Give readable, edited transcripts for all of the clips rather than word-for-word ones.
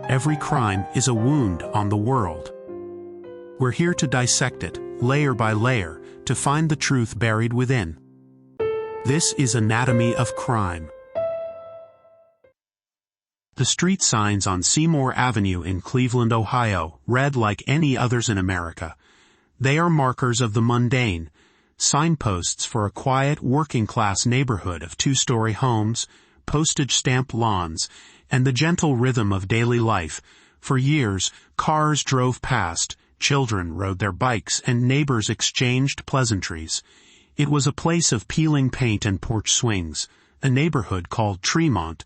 Every crime is a wound on the world. We're here to dissect it, layer by layer, to find the truth buried within. This is Anatomy of Crime. The street signs on Seymour Avenue in Cleveland, Ohio, read like any others in America. They are markers of the mundane, signposts for a quiet, working-class neighborhood of two-story homes, postage-stamp lawns, and the gentle rhythm of daily life. For years, cars drove past, children rode their bikes, and neighbors exchanged pleasantries. It was a place of peeling paint and porch swings, a neighborhood called Tremont,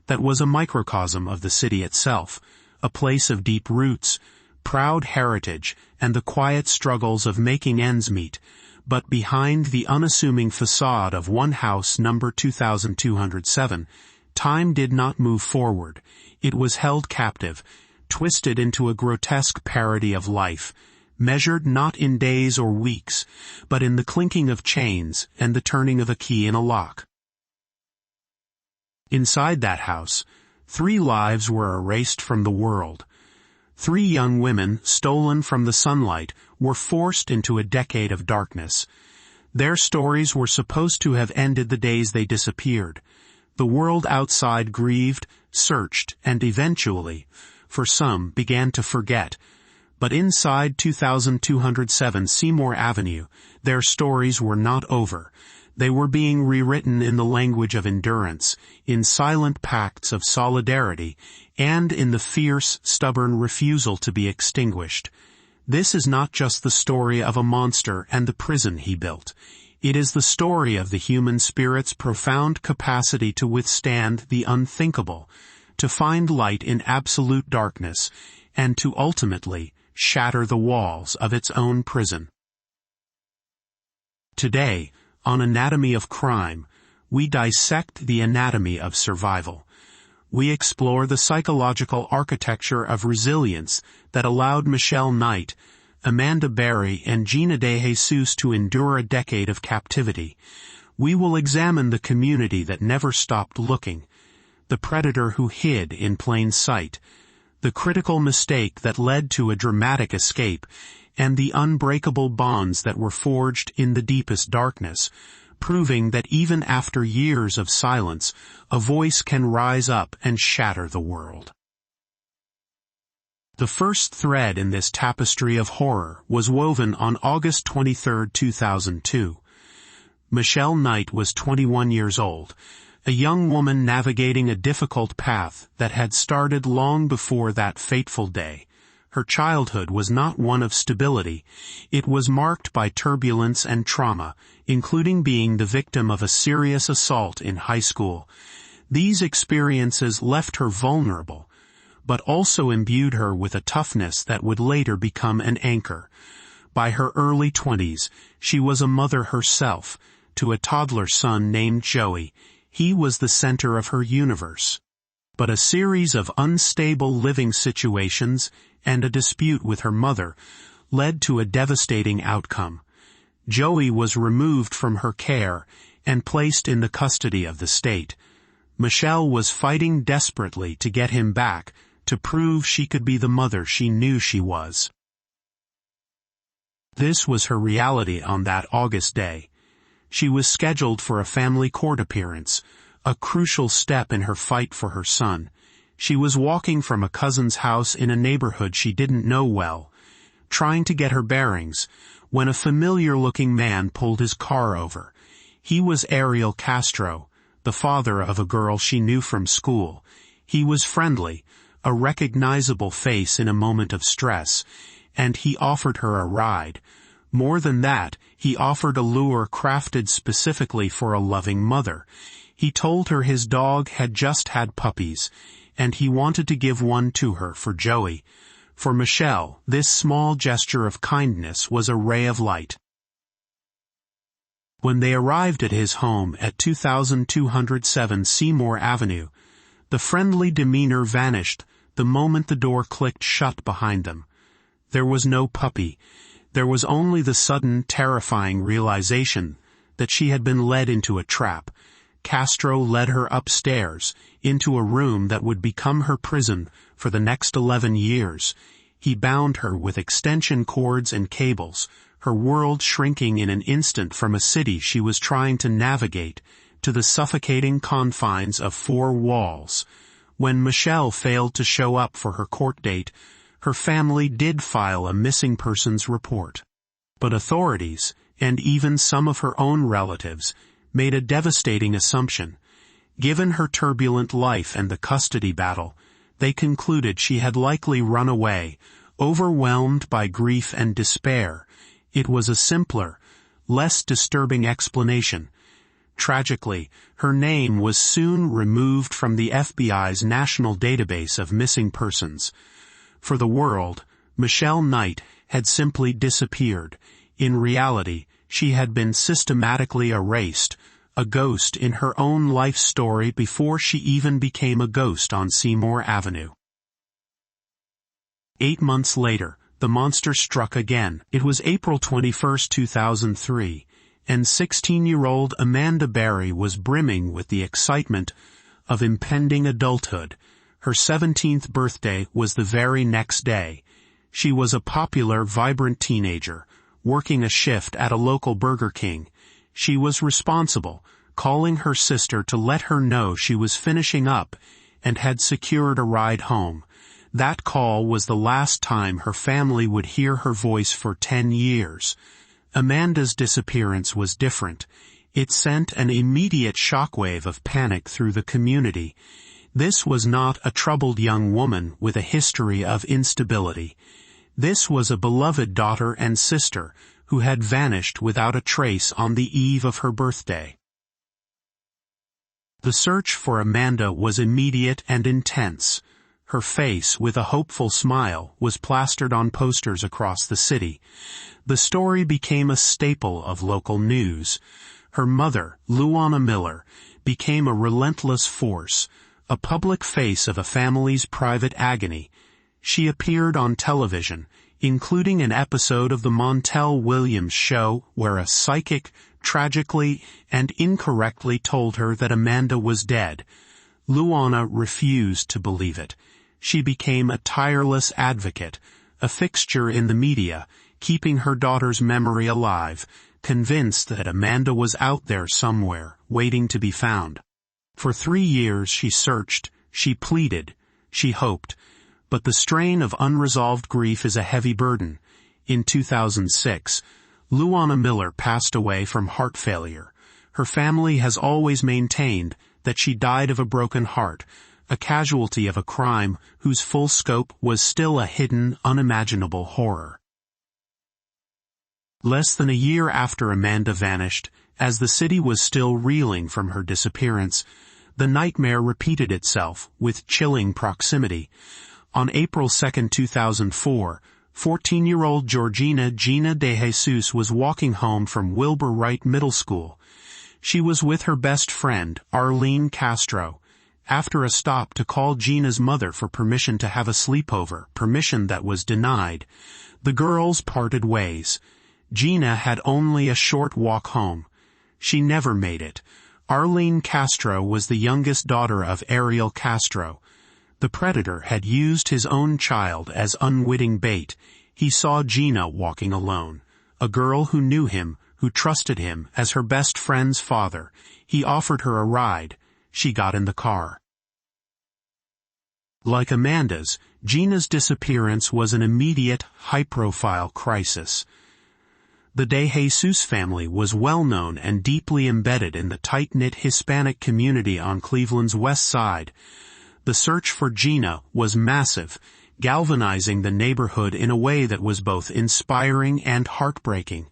that was a microcosm of the city itself, a place of deep roots, proud heritage, and the quiet struggles of making ends meet. But behind the unassuming facade of one house number 2207, time did not move forward. It was held captive, twisted into a grotesque parody of life, measured not in days or weeks, but in the clinking of chains and the turning of a key in a lock. Inside that house, 3 lives were erased from the world. 3 young women, stolen from the sunlight, were forced into a decade of darkness. Their stories were supposed to have ended the days they disappeared. The world outside grieved, searched, and eventually, for some, began to forget. But inside 2207 Seymour Avenue, their stories were not over. They were being rewritten in the language of endurance, in silent pacts of solidarity, and in the fierce, stubborn refusal to be extinguished. This is not just the story of a monster and the prison he built. It is the story of the human spirit's profound capacity to withstand the unthinkable, to find light in absolute darkness, and to ultimately shatter the walls of its own prison. Today, on Anatomy of Crime, we dissect the anatomy of survival. We explore the psychological architecture of resilience that allowed Michelle Knight, Amanda Berry, and Gina De Jesus to endure a decade of captivity. We will examine the community that never stopped looking, the predator who hid in plain sight, the critical mistake that led to a dramatic escape, and the unbreakable bonds that were forged in the deepest darkness, proving that even after years of silence, a voice can rise up and shatter the world. The first thread in this tapestry of horror was woven on August 23, 2002. Michelle Knight was 21 years old, a young woman navigating a difficult path that had started long before that fateful day. Her childhood was not one of stability. It was marked by turbulence and trauma, including being the victim of a serious assault in high school. These experiences left her vulnerable, but also imbued her with a toughness that would later become an anchor. By her early 20s, she was a mother herself, to a toddler son named Joey. He was the center of her universe. But a series of unstable living situations and a dispute with her mother led to a devastating outcome. Joey was removed from her care and placed in the custody of the state. Michelle was fighting desperately to get him back, to prove she could be the mother she knew she was. This was her reality on that August day. She was scheduled for a family court appearance, a crucial step in her fight for her son. She was walking from a cousin's house in a neighborhood she didn't know well, trying to get her bearings, when a familiar-looking man pulled his car over. He was Ariel Castro, the father of a girl she knew from school. He was friendly, a recognizable face in a moment of stress, and he offered her a ride. More than that, he offered a lure crafted specifically for a loving mother. He told her his dog had just had puppies, and he wanted to give one to her for Joey. For Michelle, this small gesture of kindness was a ray of light. When they arrived at his home at 2207 Seymour Avenue, the friendly demeanor vanished the moment the door clicked shut behind them. There was no puppy. There was only the sudden, terrifying realization that she had been led into a trap. Castro led her upstairs, into a room that would become her prison for the next 11 years. He bound her with extension cords and cables, her world shrinking in an instant from a city she was trying to navigate to the suffocating confines of 4 walls. When Michelle failed to show up for her court date, her family did file a missing persons report. But authorities, and even some of her own relatives, made a devastating assumption. Given her turbulent life and the custody battle, they concluded she had likely run away, overwhelmed by grief and despair. It was a simpler, less disturbing explanation. Tragically, her name was soon removed from the FBI's national database of missing persons. For the world, Michelle Knight had simply disappeared. In reality, she had been systematically erased, a ghost in her own life story before she even became a ghost on Seymour Avenue. 8 months later, the monster struck again. It was April 21, 2003, and 16-year-old Amanda Berry was brimming with the excitement of impending adulthood. Her 17th birthday was the very next day. She was a popular, vibrant teenager, working a shift at a local Burger King. She was responsible, calling her sister to let her know she was finishing up and had secured a ride home. That call was the last time her family would hear her voice for 10 years. Amanda's disappearance was different. It sent an immediate shockwave of panic through the community. This was not a troubled young woman with a history of instability. This was a beloved daughter and sister who had vanished without a trace on the eve of her birthday. The search for Amanda was immediate and intense. Her face, with a hopeful smile, was plastered on posters across the city. The story became a staple of local news. Her mother, Luana Miller, became a relentless force, a public face of a family's private agony. She appeared on television, including an episode of the Montel Williams show where a psychic tragically and incorrectly told her that Amanda was dead. Luana refused to believe it. She became a tireless advocate, a fixture in the media, keeping her daughter's memory alive, convinced that Amanda was out there somewhere, waiting to be found. For 3 years she searched, she pleaded, she hoped, but the strain of unresolved grief is a heavy burden. In 2006, Luana Miller passed away from heart failure. Her family has always maintained that she died of a broken heart, a casualty of a crime whose full scope was still a hidden, unimaginable horror. Less than a year after Amanda vanished, as the city was still reeling from her disappearance, the nightmare repeated itself with chilling proximity. On April 2, 2004, 14-year-old Georgina Gina De Jesus was walking home from Wilbur Wright Middle School. She was with her best friend, Arlene Castro. After a stop to call Gina's mother for permission to have a sleepover, permission that was denied, the girls parted ways. Gina had only a short walk home. She never made it. Arlene Castro was the youngest daughter of Ariel Castro. The predator had used his own child as unwitting bait. He saw Gina walking alone, a girl who knew him, who trusted him as her best friend's father. He offered her a ride. She got in the car. Like Amanda's, Gina's disappearance was an immediate, high-profile crisis. The De Jesus family was well-known and deeply embedded in the tight-knit Hispanic community on Cleveland's west side. The search for Gina was massive, galvanizing the neighborhood in a way that was both inspiring and heartbreaking.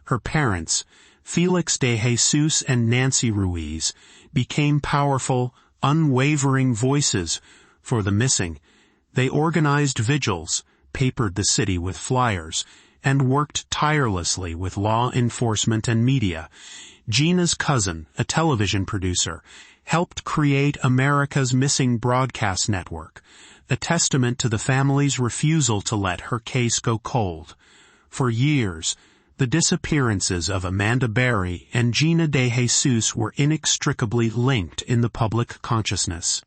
Her parents, Felix De Jesus and Nancy Ruiz, became powerful, unwavering voices for the missing. They organized vigils, papered the city with flyers, and worked tirelessly with law enforcement and media. Gina's cousin, a television producer, helped create America's Missing Broadcast Network, a testament to the family's refusal to let her case go cold. For years, The disappearances of Amanda Berry and Gina De Jesus were inextricably linked in the public consciousness.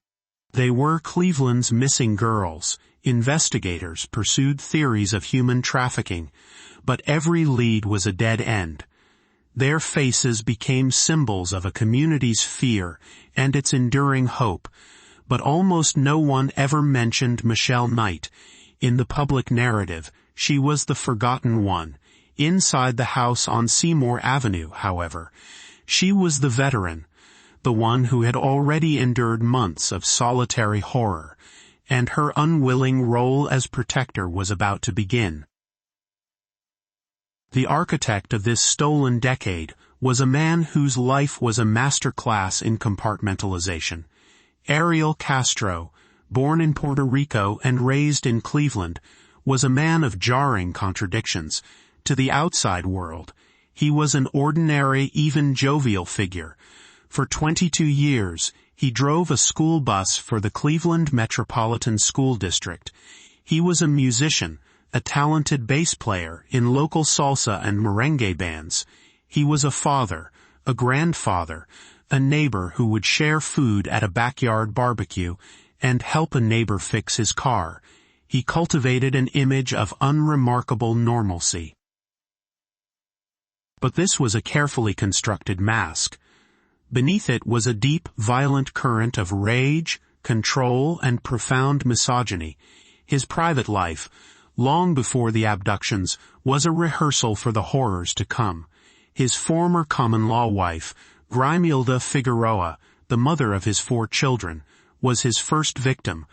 They were Cleveland's missing girls. Investigators pursued theories of human trafficking, but every lead was a dead end. Their faces became symbols of a community's fear and its enduring hope, but almost no one ever mentioned Michelle Knight. In the public narrative, she was the forgotten one. Inside the house on Seymour Avenue, however, she was the veteran, the one who had already endured months of solitary horror, and her unwilling role as protector was about to begin. The architect of this stolen decade was a man whose life was a masterclass in compartmentalization. Ariel Castro, born in Puerto Rico and raised in Cleveland, was a man of jarring contradictions. To the outside world, he was an ordinary, even jovial figure. For 22 years, he drove a school bus for the Cleveland Metropolitan School District. He was a musician, a talented bass player in local salsa and merengue bands. He was a father, a grandfather, a neighbor who would share food at a backyard barbecue and help a neighbor fix his car. He cultivated an image of unremarkable normalcy. But this was a carefully constructed mask. Beneath it was a deep, violent current of rage, control, and profound misogyny. His private life, long before the abductions, was a rehearsal for the horrors to come. His former common-law wife, Grimelda Figueroa, the mother of his 4 children, was his first victim.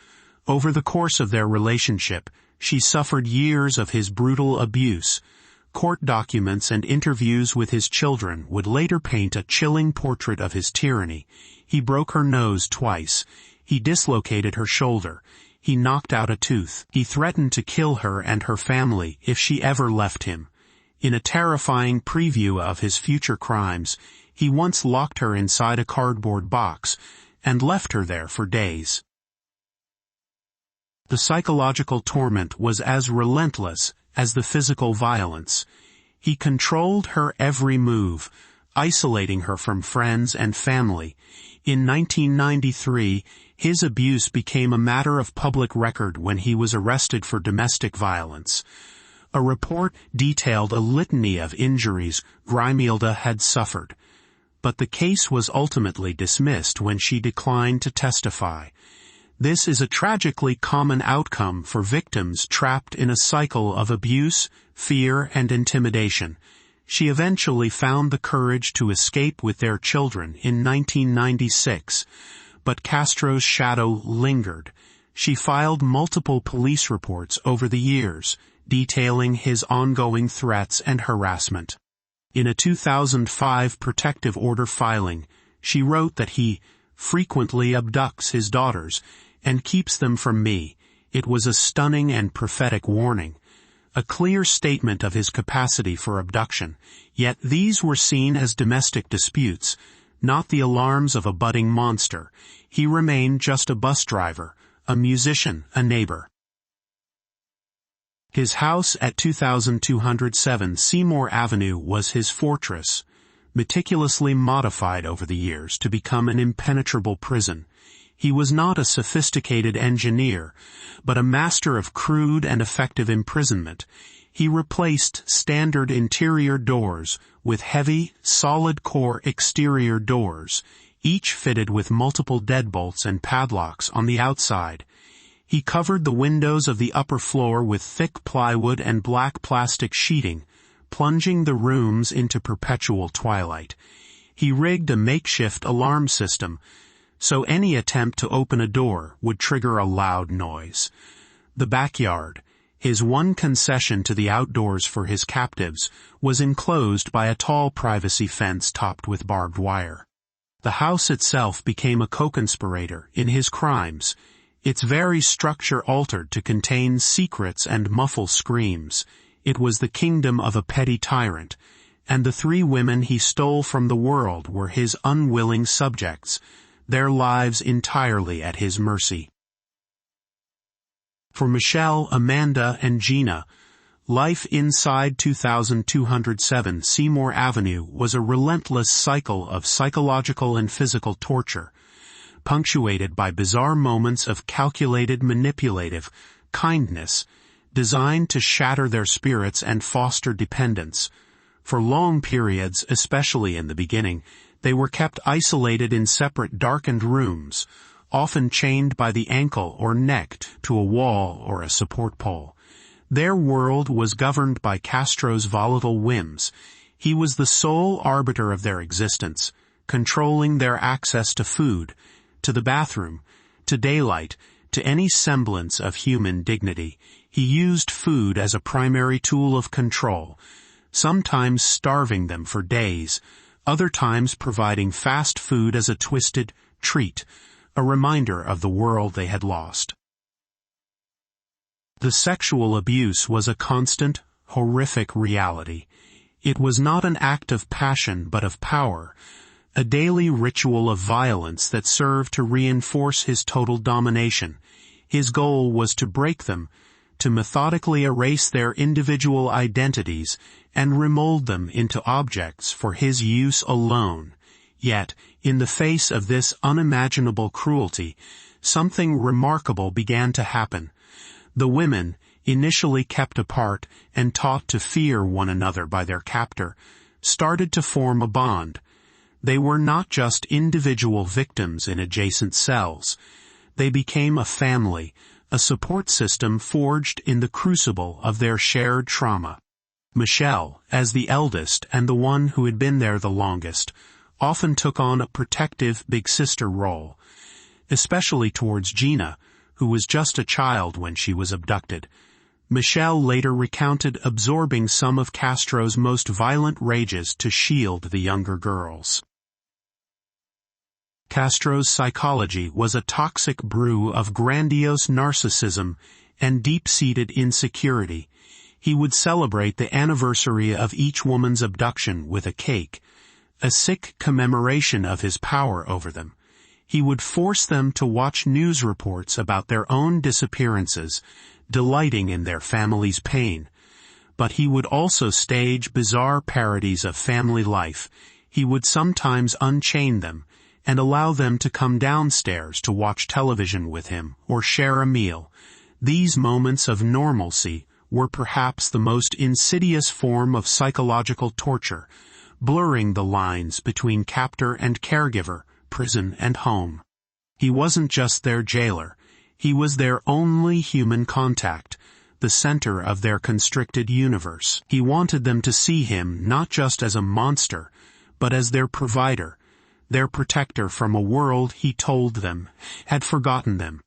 Over the course of their relationship, she suffered years of his brutal abuse. Court documents and interviews with his children would later paint a chilling portrait of his tyranny. He broke her nose twice. He dislocated her shoulder. He knocked out a tooth. He threatened to kill her and her family if she ever left him. In a terrifying preview of his future crimes, he once locked her inside a cardboard box and left her there for days. The psychological torment was as relentless as the physical violence. He controlled her every move, isolating her from friends and family. In 1993, his abuse became a matter of public record when he was arrested for domestic violence. A report detailed a litany of injuries Grimelda had suffered, but the case was ultimately dismissed when she declined to testify. This is a tragically common outcome for victims trapped in a cycle of abuse, fear, and intimidation. She eventually found the courage to escape with their children in 1996, but Castro's shadow lingered. She filed multiple police reports over the years, detailing his ongoing threats and harassment. In a 2005 protective order filing, she wrote that he frequently abducts his daughters and keeps them from me. It was a stunning and prophetic warning, a clear statement of his capacity for abduction, yet these were seen as domestic disputes, not the alarms of a budding monster. He remained just a bus driver, a musician, a neighbor. His house at 2207 Seymour Avenue was his fortress, meticulously modified over the years to become an impenetrable prison. He was not a sophisticated engineer, but a master of crude and effective imprisonment. He replaced standard interior doors with heavy, solid-core exterior doors, each fitted with multiple deadbolts and padlocks on the outside. He covered the windows of the upper floor with thick plywood and black plastic sheeting, plunging the rooms into perpetual twilight. He rigged a makeshift alarm system, so any attempt to open a door would trigger a loud noise. The backyard, his one concession to the outdoors for his captives, was enclosed by a tall privacy fence topped with barbed wire. The house itself became a co-conspirator in his crimes, its very structure altered to contain secrets and muffle screams. It was the kingdom of a petty tyrant, and the 3 women he stole from the world were his unwilling subjects, their lives entirely at his mercy. For Michelle, Amanda, and Gina, Life inside 2207 Seymour Avenue was a relentless cycle of psychological and physical torture, punctuated by bizarre moments of calculated manipulative kindness designed to shatter their spirits and foster dependence. For long periods, especially in the beginning, they were kept isolated in separate darkened rooms, often chained by the ankle or neck to a wall or a support pole. Their world was governed by Castro's volatile whims. He was the sole arbiter of their existence, controlling their access to food, to the bathroom, to daylight, to any semblance of human dignity. He used food as a primary tool of control, sometimes starving them for days, other times providing fast food as a twisted treat, a reminder of the world they had lost. The sexual abuse was a constant, horrific reality. It was not an act of passion but of power, a daily ritual of violence that served to reinforce his total domination. His goal was to break them, to methodically erase their individual identities and remold them into objects for his use alone. Yet, in the face of this unimaginable cruelty, something remarkable began to happen. The women, initially kept apart and taught to fear one another by their captor, started to form a bond. They were not just individual victims in adjacent cells. They became a family, a support system forged in the crucible of their shared trauma. Michelle, as the eldest and the one who had been there the longest, often took on a protective big sister role, especially towards Gina, who was just a child when she was abducted. Michelle later recounted absorbing some of Castro's most violent rages to shield the younger girls. Castro's psychology was a toxic brew of grandiose narcissism and deep-seated insecurity. He would celebrate the anniversary of each woman's abduction with a cake, a sick commemoration of his power over them. He would force them to watch news reports about their own disappearances, delighting in their family's pain. But he would also stage bizarre parodies of family life. He would sometimes unchain them and allow them to come downstairs to watch television with him or share a meal. These moments of normalcy were perhaps the most insidious form of psychological torture, blurring the lines between captor and caregiver, prison and home. He wasn't just their jailer. He was their only human contact, the center of their constricted universe. He wanted them to see him not just as a monster, but as their provider, their protector from a world he told them had forgotten them.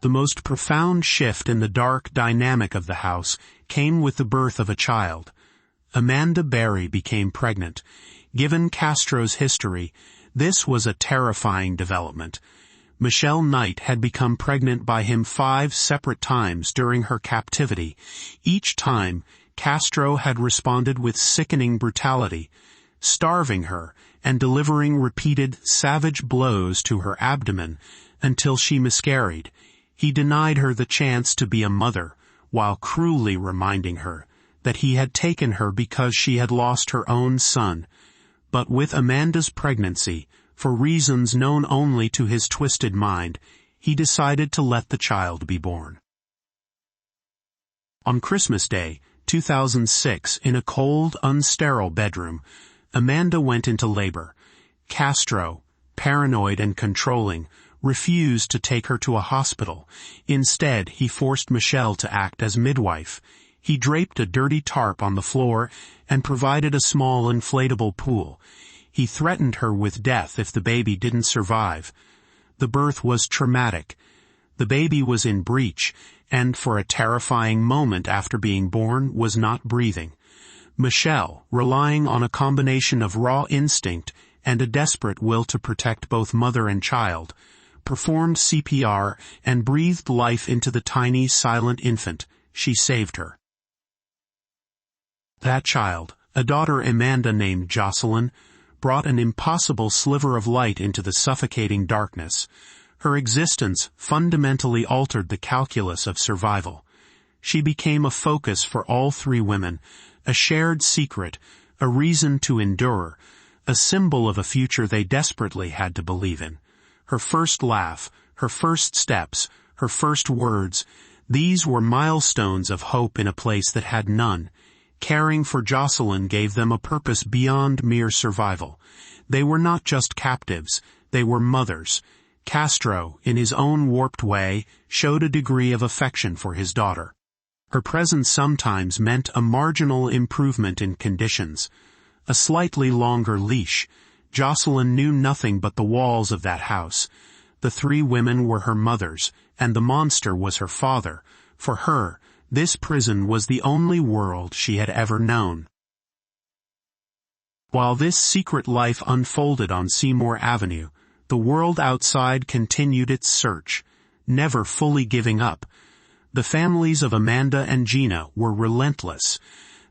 The most profound shift in the dark dynamic of the house came with the birth of a child. Amanda Berry became pregnant. Given Castro's history, this was a terrifying development. Michelle Knight had become pregnant by him 5 separate times during her captivity. Each time, Castro had responded with sickening brutality, starving her and delivering repeated savage blows to her abdomen until she miscarried. He denied her the chance to be a mother, while cruelly reminding her that he had taken her because she had lost her own son. But with Amanda's pregnancy, for reasons known only to his twisted mind, he decided to let the child be born. On Christmas Day, 2006, in a cold, unsterile bedroom, Amanda went into labor. Castro, paranoid and controlling, refused to take her to a hospital. Instead, he forced Michelle to act as midwife. He draped a dirty tarp on the floor and provided a small inflatable pool. He threatened her with death if the baby didn't survive. The birth was traumatic. The baby was in breech, and for a terrifying moment after being born was not breathing. Michelle, relying on a combination of raw instinct and a desperate will to protect both mother and child, performed CPR and breathed life into the tiny, silent infant. She saved her. That child, a daughter Amanda named Jocelyn, brought an impossible sliver of light into the suffocating darkness. Her existence fundamentally altered the calculus of survival. she became a focus for all three women, a shared secret, a reason to endure, a symbol of a future they desperately had to believe in. Her first laugh, her first steps, her first words, these were milestones of hope in a place that had none. Caring for Jocelyn gave them a purpose beyond mere survival. They were not just captives, they were mothers. Castro, in his own warped way, showed a degree of affection for his daughter. Her presence sometimes meant a marginal improvement in conditions. A slightly longer leash. Jocelyn knew nothing but the walls of that house. The three women were her mothers, and the monster was her father. For her, this prison was the only world she had ever known. While this secret life unfolded on Seymour Avenue, the world outside continued its search, never fully giving up. The families of Amanda and Gina were relentless.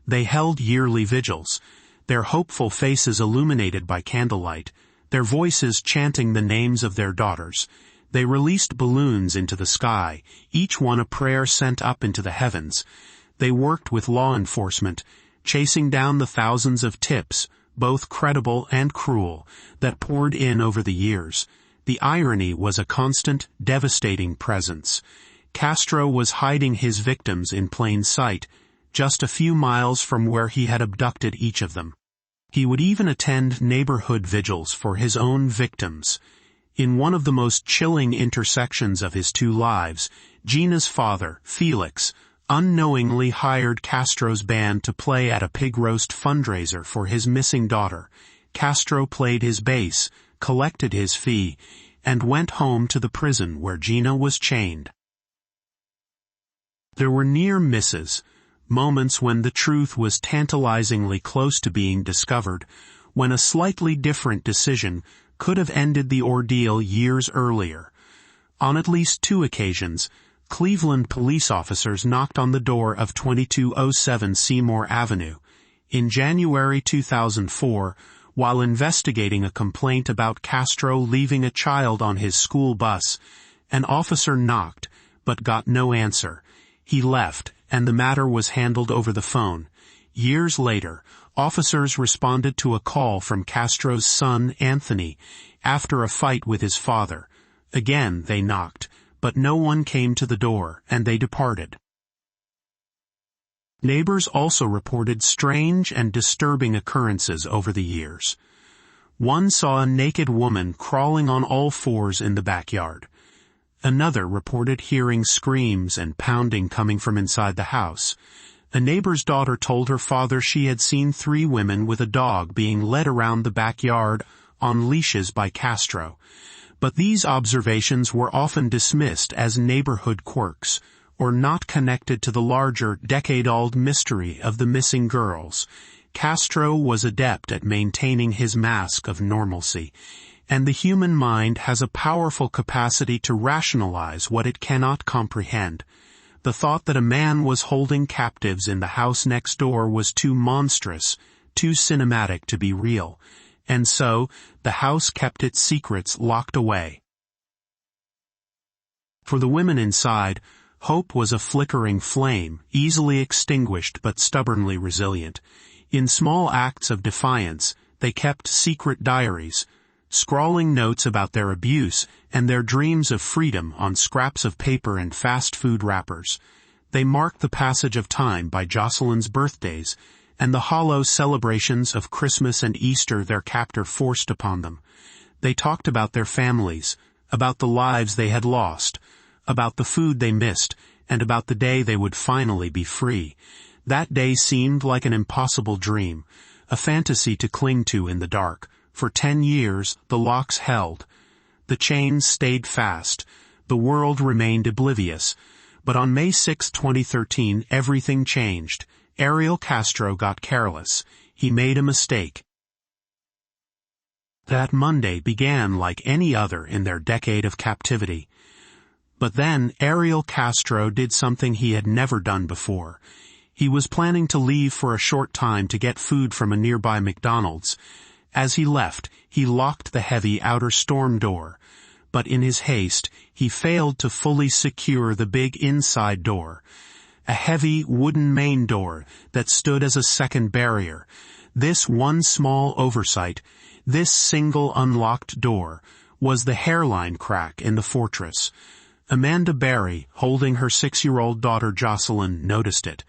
They held yearly vigils, their hopeful faces illuminated by candlelight, their voices chanting the names of their daughters. They released balloons into the sky, each one a prayer sent up into the heavens. They worked with law enforcement, chasing down the thousands of tips, both credible and cruel, that poured in over the years. The irony was a constant, devastating presence. Castro was hiding his victims in plain sight, just a few miles from where he had abducted each of them. He would even attend neighborhood vigils for his own victims. In one of the most chilling intersections of his two lives, Gina's father, Felix, unknowingly hired Castro's band to play at a pig roast fundraiser for his missing daughter. Castro played his bass, collected his fee, and went home to the prison where Gina was chained. There were near misses, moments when the truth was tantalizingly close to being discovered, when a slightly different decision could have ended the ordeal years earlier. On at least two occasions, Cleveland police officers knocked on the door of 2207 Seymour Avenue. In January 2004, while investigating a complaint about Castro leaving a child on his school bus, an officer knocked, but got no answer. He left, and the matter was handled over the phone. Years later, officers responded to a call from Castro's son, Anthony, after a fight with his father. Again they knocked, but no one came to the door, and they departed. Neighbors also reported strange and disturbing occurrences over the years. One saw a naked woman crawling on all fours in the backyard. Another reported hearing screams and pounding coming from inside the house. A neighbor's daughter told her father she had seen three women with a dog being led around the backyard on leashes by Castro. But these observations were often dismissed as neighborhood quirks, or not connected to the larger, decade-old mystery of the missing girls. Castro was adept at maintaining his mask of normalcy, and the human mind has a powerful capacity to rationalize what it cannot comprehend. The thought that a man was holding captives in the house next door was too monstrous, too cinematic to be real, and so the house kept its secrets locked away. For the women inside, hope was a flickering flame, easily extinguished but stubbornly resilient. In small acts of defiance, they kept secret diaries, scrawling notes about their abuse and their dreams of freedom on scraps of paper and fast food wrappers. They marked the passage of time by Jocelyn's birthdays and the hollow celebrations of Christmas and Easter their captor forced upon them. They talked about their families, about the lives they had lost, about the food they missed, and about the day they would finally be free. That day seemed like an impossible dream, a fantasy to cling to in the dark. For 10 years, the locks held. The chains stayed fast. The world remained oblivious. But on May 6, 2013, everything changed. Ariel Castro got careless. He made a mistake. That Monday began like any other in their decade of captivity. But then Ariel Castro did something he had never done before. He was planning to leave for a short time to get food from a nearby McDonald's. As he left, he locked the heavy outer storm door, but in his haste, he failed to fully secure the big inside door. a heavy wooden main door that stood as a second barrier. This one small oversight, this single unlocked door, was the hairline crack in the fortress. Amanda Barry, holding her 6-year-old daughter Jocelyn, noticed it.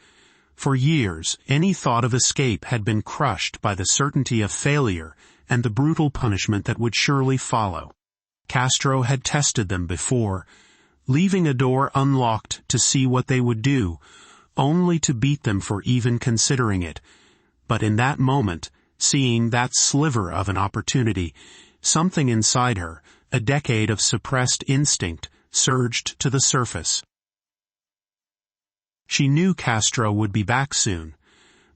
For years, any thought of escape had been crushed by the certainty of failure and the brutal punishment that would surely follow. Castro had tested them before, leaving a door unlocked to see what they would do, only to beat them for even considering it. But in that moment, seeing that sliver of an opportunity, something inside her, a decade of suppressed instinct, surged to the surface. She knew Castro would be back soon.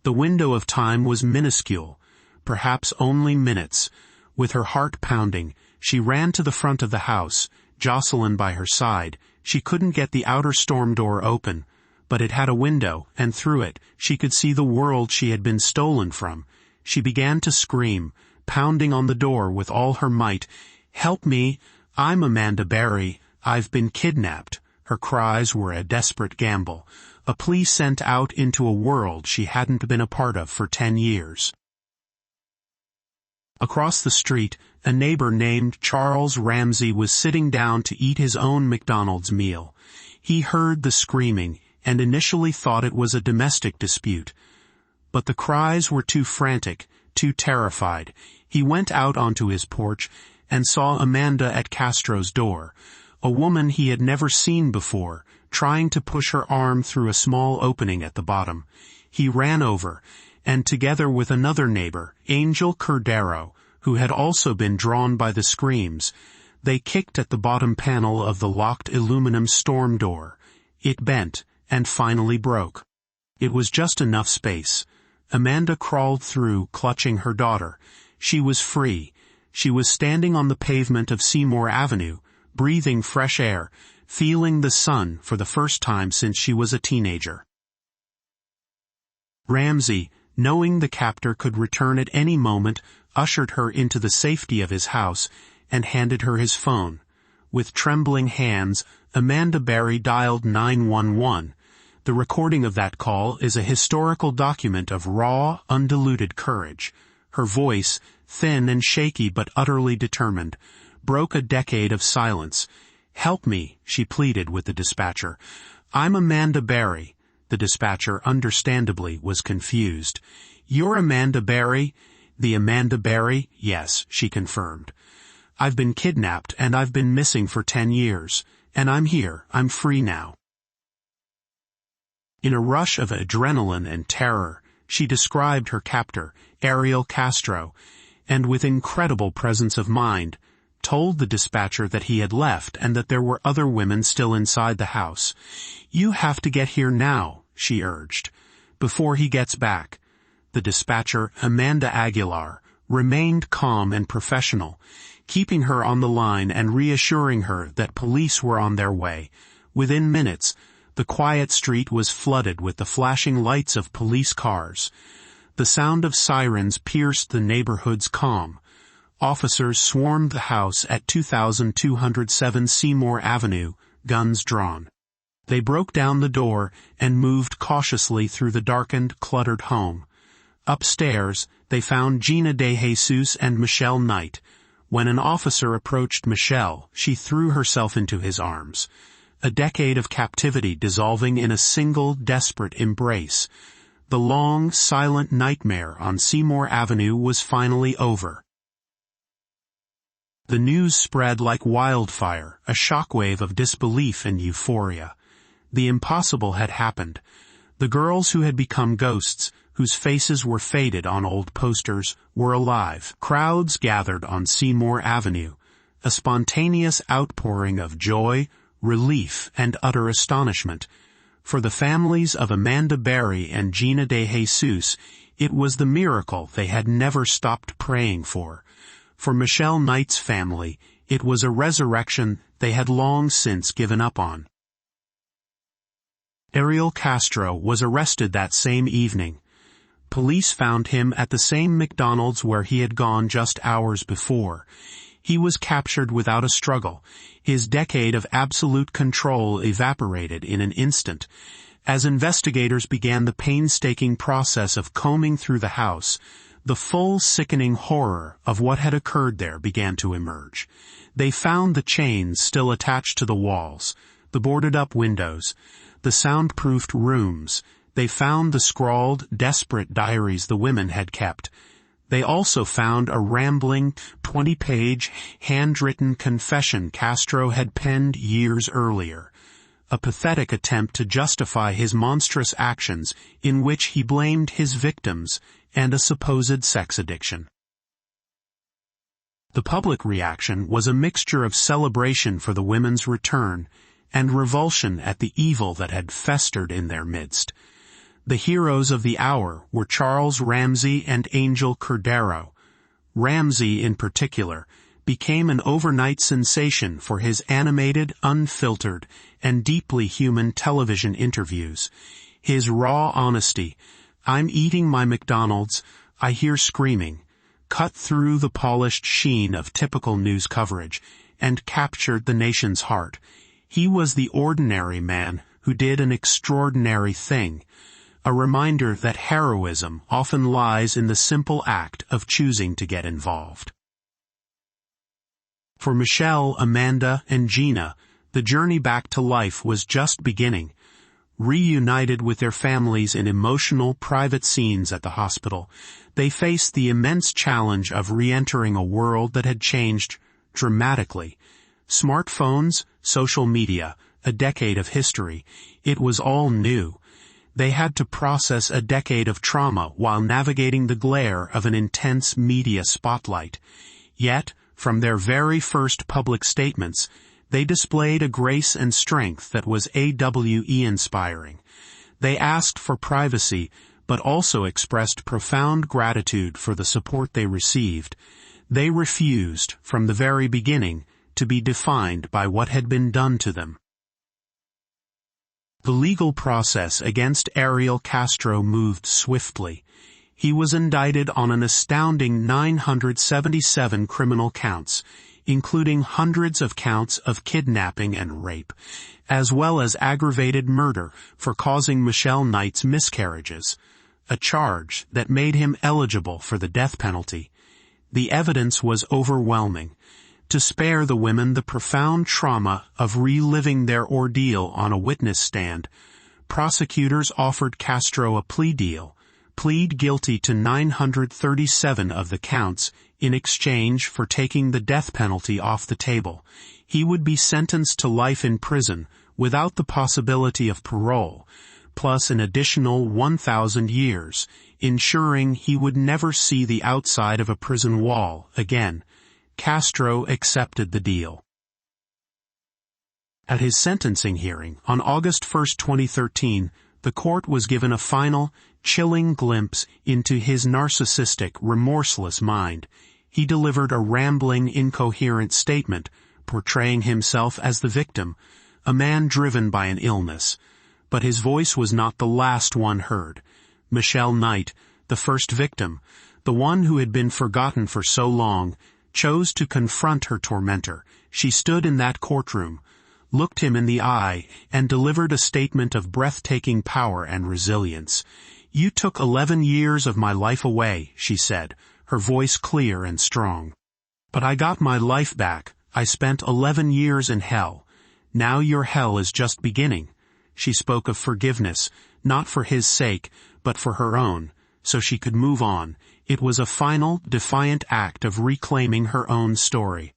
The window of time was minuscule, perhaps only minutes. With her heart pounding, she ran to the front of the house, Jocelyn by her side. She couldn't get the outer storm door open, but it had a window, and through it she could see the world she had been stolen from. She began to scream, pounding on the door with all her might. "Help me! I'm Amanda Barry. I've been kidnapped." Her cries were a desperate gamble, a plea sent out into a world she hadn't been a part of for 10 years. Across the street, a neighbor named Charles Ramsey was sitting down to eat his own McDonald's meal. He heard the screaming and initially thought it was a domestic dispute. But the cries were too frantic, too terrified. He went out onto his porch and saw Amanda at Castro's door, a woman he had never seen before, trying to push her arm through a small opening at the bottom. He ran over, and together with another neighbor, Angel Cordero, who had also been drawn by the screams, they kicked at the bottom panel of the locked aluminum storm door. It bent, and finally broke. It was just enough space. Amanda crawled through, clutching her daughter. She was free. She was standing on the pavement of Seymour Avenue, breathing fresh air, feeling the sun for the first time since she was a teenager. Ramsey, knowing the captor could return at any moment, ushered her into the safety of his house and handed her his phone. With trembling hands, Amanda Barry dialed 911. The recording of that call is a historical document of raw, undiluted courage. Her voice, thin and shaky but utterly determined, broke a decade of silence. "Help me," she pleaded with the dispatcher. "I'm Amanda Barry." The dispatcher, understandably, was confused. "You're Amanda Barry?" "The Amanda Barry?" "Yes," she confirmed. "I've been kidnapped and I've been missing for 10 years. And I'm here. I'm free now." In a rush of adrenaline and terror, she described her captor, Ariel Castro, and with incredible presence of mind, told the dispatcher that he had left and that there were other women still inside the house. "You have to get here now," she urged, "before he gets back." The dispatcher, Amanda Aguilar, remained calm and professional, keeping her on the line and reassuring her that police were on their way. Within minutes, the quiet street was flooded with the flashing lights of police cars. The sound of sirens pierced the neighborhood's calm. Officers swarmed the house at 2207 Seymour Avenue, guns drawn. They broke down the door and moved cautiously through the darkened, cluttered home. Upstairs, they found Gina De Jesus and Michelle Knight. When an officer approached Michelle, she threw herself into his arms. A decade of captivity dissolving in a single, desperate embrace. The long, silent nightmare on Seymour Avenue was finally over. The news spread like wildfire, a shockwave of disbelief and euphoria. The impossible had happened. The girls who had become ghosts, whose faces were faded on old posters, were alive. Crowds gathered on Seymour Avenue, a spontaneous outpouring of joy, relief, and utter astonishment. For the families of Amanda Barry and Gina De Jesus, it was the miracle they had never stopped praying for. For Michelle Knight's family, it was a resurrection they had long since given up on. Ariel Castro was arrested that same evening. Police found him at the same McDonald's where he had gone just hours before. He was captured without a struggle. His decade of absolute control evaporated in an instant. As investigators began the painstaking process of combing through the house, the full sickening horror of what had occurred there began to emerge. They found the chains still attached to the walls, the boarded-up windows, the soundproofed rooms. They found the scrawled, desperate diaries the women had kept. They also found a rambling, 20-page, handwritten confession Castro had penned years earlier, a pathetic attempt to justify his monstrous actions in which he blamed his victims and a supposed sex addiction. The public reaction was a mixture of celebration for the women's return and revulsion at the evil that had festered in their midst. The heroes of the hour were Charles Ramsey and Angel Cordero. Ramsey, in particular, became an overnight sensation for his animated, unfiltered, and deeply human television interviews. His raw honesty, "I'm eating my McDonald's, I hear screaming," cut through the polished sheen of typical news coverage and captured the nation's heart. He was the ordinary man who did an extraordinary thing, a reminder that heroism often lies in the simple act of choosing to get involved. For Michelle, Amanda, and Gina, the journey back to life was just beginning. Reunited with their families in emotional, private scenes at the hospital, they faced the immense challenge of re-entering a world that had changed dramatically. Smartphones, social media, a decade of history, it was all new. They had to process a decade of trauma while navigating the glare of an intense media spotlight. Yet, from their very first public statements, they displayed a grace and strength that was AWE-inspiring. They asked for privacy, but also expressed profound gratitude for the support they received. They refused, from the very beginning, to be defined by what had been done to them. The legal process against Ariel Castro moved swiftly. He was indicted on an astounding 977 criminal counts, including hundreds of counts of kidnapping and rape, as well as aggravated murder for causing Michelle Knight's miscarriages, a charge that made him eligible for the death penalty. The evidence was overwhelming. To spare the women the profound trauma of reliving their ordeal on a witness stand, prosecutors offered Castro a plea deal, plead guilty to 937 of the counts in exchange for taking the death penalty off the table. He would be sentenced to life in prison without the possibility of parole, plus an additional 1,000 years, ensuring he would never see the outside of a prison wall again. Castro accepted the deal. At his sentencing hearing on August 1, 2013, the court was given a final, chilling glimpse into his narcissistic, remorseless mind. He delivered a rambling, incoherent statement, portraying himself as the victim, a man driven by an illness. But his voice was not the last one heard. Michelle Knight, the first victim, the one who had been forgotten for so long, chose to confront her tormentor. She stood in that courtroom, looked him in the eye, and delivered a statement of breathtaking power and resilience. "You took 11 years of my life away," she said, her voice clear and strong. "But I got my life back. I spent 11 years in hell. Now your hell is just beginning." She spoke of forgiveness, not for his sake, but for her own, so she could move on. It was a final, defiant act of reclaiming her own story.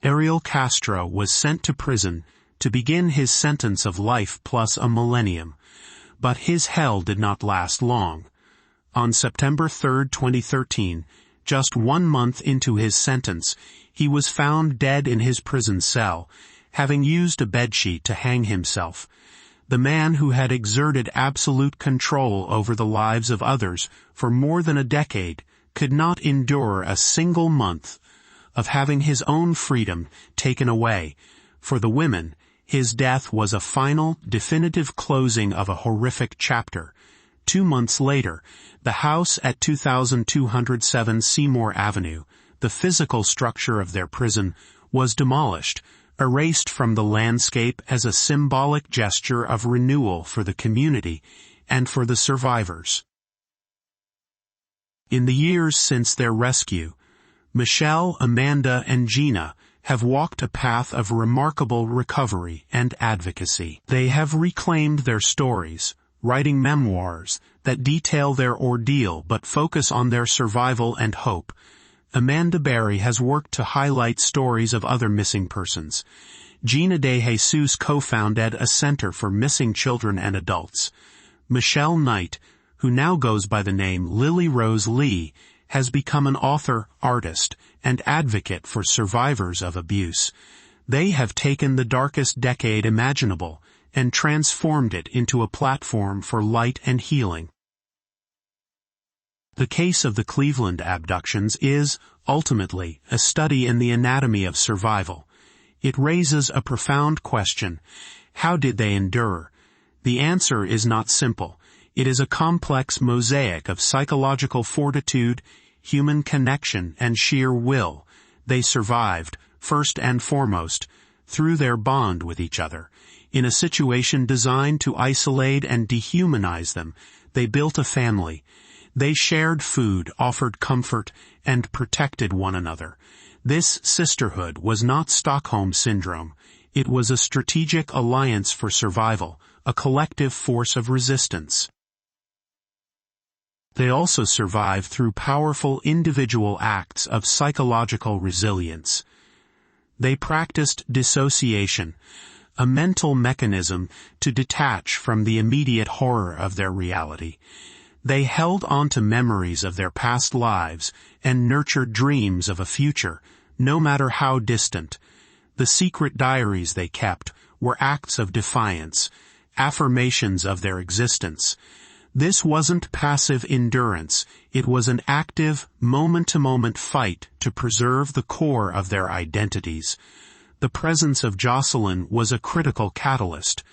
Ariel Castro was sent to prison to begin his sentence of life plus a millennium. But his hell did not last long. On September 3, 2013, just 1 month into his sentence, he was found dead in his prison cell, having used a bedsheet to hang himself. The man who had exerted absolute control over the lives of others for more than a decade could not endure a single month of having his own freedom taken away. For the women, his death was a final, definitive closing of a horrific chapter. 2 months later, the house at 2207 Seymour Avenue, the physical structure of their prison, was demolished, erased from the landscape as a symbolic gesture of renewal for the community and for the survivors. In the years since their rescue, Michelle, Amanda, and Gina have walked a path of remarkable recovery and advocacy. They have reclaimed their stories, writing memoirs that detail their ordeal but focus on their survival and hope. Amanda Berry has worked to highlight stories of other missing persons. Gina De Jesus co-founded a center for missing children and adults. Michelle Knight, who now goes by the name Lily Rose Lee, has become an author, artist, and advocate for survivors of abuse. They have taken the darkest decade imaginable and transformed it into a platform for light and healing. The case of the Cleveland abductions is, ultimately, a study in the anatomy of survival. It raises a profound question: how did they endure? The answer is not simple. It is a complex mosaic of psychological fortitude, human connection, and sheer will. They survived, first and foremost, through their bond with each other. In a situation designed to isolate and dehumanize them, they built a family. They shared food, offered comfort, and protected one another. This sisterhood was not Stockholm Syndrome. It was a strategic alliance for survival, a collective force of resistance. They also survived through powerful individual acts of psychological resilience. They practiced dissociation, a mental mechanism to detach from the immediate horror of their reality. They held on to memories of their past lives and nurtured dreams of a future, no matter how distant. The secret diaries they kept were acts of defiance, affirmations of their existence. This wasn't passive endurance, it was an active, moment-to-moment fight to preserve the core of their identities. The presence of Jocelyn was a critical catalyst,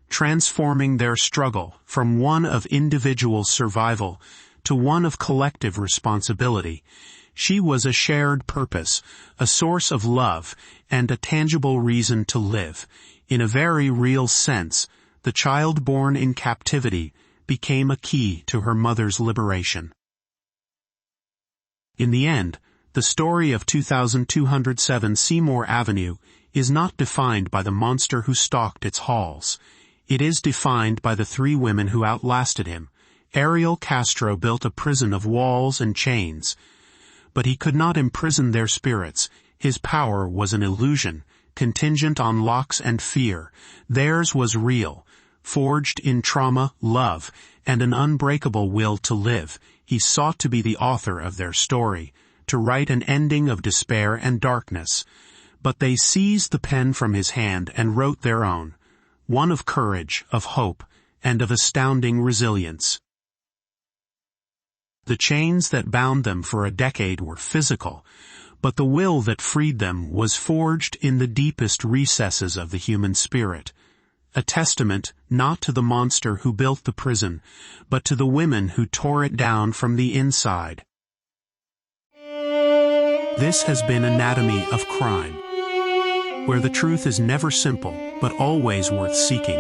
transforming their struggle from one of individual survival to one of collective responsibility. She was a shared purpose, a source of love, and a tangible reason to live. In a very real sense, the child born in captivity became a key to her mother's liberation. In the end, the story of 2207 Seymour Avenue is not defined by the monster who stalked its halls. It is defined by the three women who outlasted him. Ariel Castro built a prison of walls and chains, but he could not imprison their spirits. His power was an illusion, contingent on locks and fear. Theirs was real, forged in trauma, love, and an unbreakable will to live. He sought to be the author of their story, to write an ending of despair and darkness. But they seized the pen from his hand and wrote their own, one of courage, of hope, and of astounding resilience. The chains that bound them for a decade were physical, but the will that freed them was forged in the deepest recesses of the human spirit. A testament not to the monster who built the prison, but to the women who tore it down from the inside. This has been Anatomy of Crime, where the truth is never simple, but always worth seeking.